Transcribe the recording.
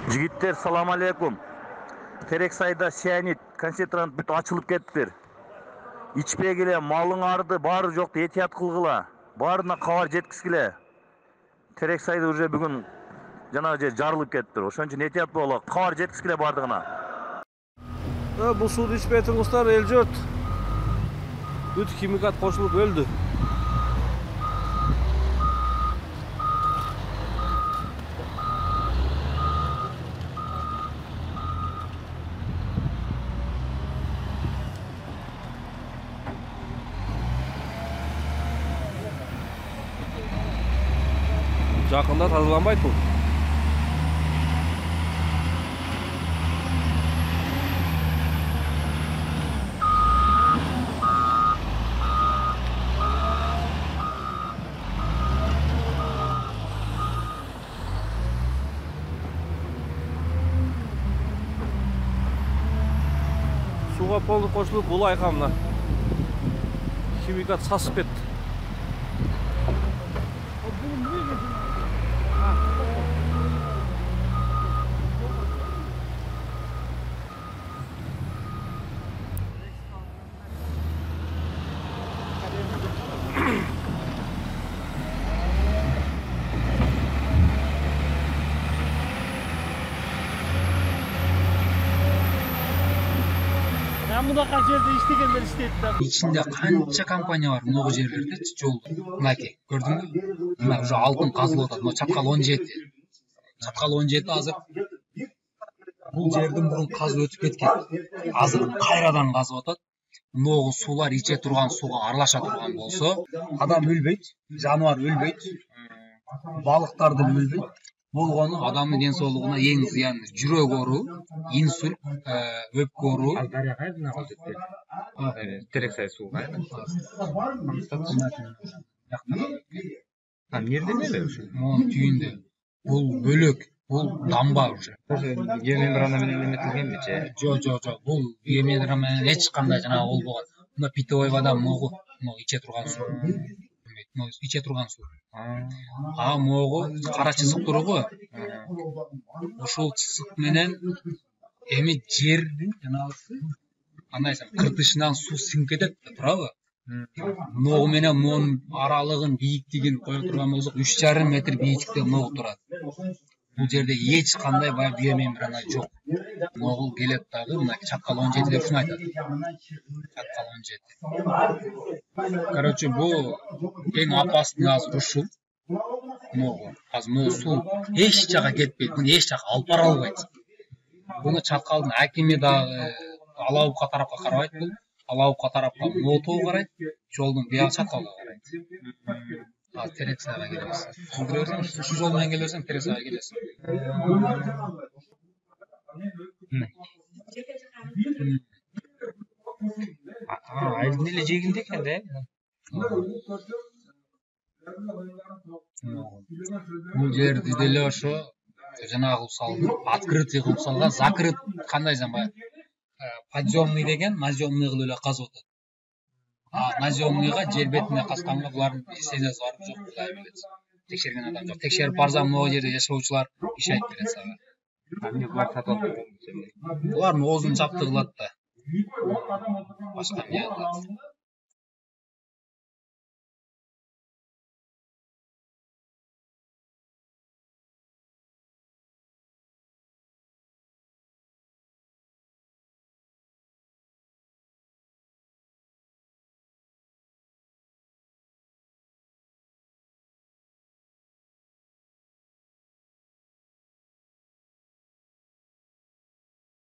Жигиттер, салам алейкум. Терексайда сианид концентрант бүт ачылып кеттир. Ичпегиле, малың арды, бары жоқты этият кылгыла. Барына кабар жеткизгиле. Терексайды уже бүгүн жанагы жер жарылып кеттир. Ошон үчүн этият боло, кабар жеткизгиле бардыгына. Бул сууну ичпей туруңуздар, эл журт. Бүт химикат кошулуп өлдү. Жақында тазаланбайды бұл. Суға полный қосылып бұл айқамына. Химикат сасып кетті. Мунака жерде иштегендер иштейт да. Ичинде канча компания бар могу жерлерде жол. Мынакей, көрдүңбү? Мына уже алтын казылып атат. Мына чаткал 17. Чаткал 17 азыр. Бул жердин мурун казып өтүп кеткен. Азыр кайрадан казып атат. Могу суулар иче турган сууга аралаша турган болсо, адам өлбөйт, жаныбар өлбөйт, балыктар да өлбөйт. Болгону адамдын ден соолугуна эң зыяны жүрөк оору, инсульт, өпкө оору. Терексай сууга. Эмнеде эле ушу? Монун түйүндө. Бул бөлөк, бул дамба уже. Геомембрана менен эметилгенби же? Жок. Бул геомембрана менен эч кандай жанагы болбогон. Мына питьевой вода могу иче турган суу. Иче турган суу. Могу кара чызык тургу. Ошол чызык менен эми жердин жанагысы андайсың кыртышынан суу сиңип кетет да, туурабы? Могу менен монун аралыгын, бийиктигин кое турган болсок 3,5 метр бийиктикте могу турат. Бул жерде эч кандай баягы биомембрана жок. Могу келет дагы мына чаткал 17 деп ушуну айтат. Чаткал 17. Короче, бул эң опасный азыр ушул. Могу. Азыр могу суу эч жака кетпейт, муну эч жака алып бара албайт. Буну чаткалдын акими дагы Алаупка тарапка карабайт бул. Алаупка тарапка мотоо карайт, жолдун бияк чаткалга карайт. Азыр Терексайга келебиз. Кылдыра берсең, ушу жол менен келе берсең Терексайга келесиң. Айдын эле жегилди экен да. Бул жерди деле ошо жанагы салынып, открытый кылып салган, закрыт кандай заман подъемный деген, наземный кылып эле казып атат. Наземныйга жер бетине касканга булардын лицензиясы бар жок, Кудай билет. Текшерген адам жок. Текшерип барсам, могу жерде жашоочулар иш айтып берет сага. Эмне булар сатып алып? Булардын оозун жапты кылат да. Башка эмне кылат?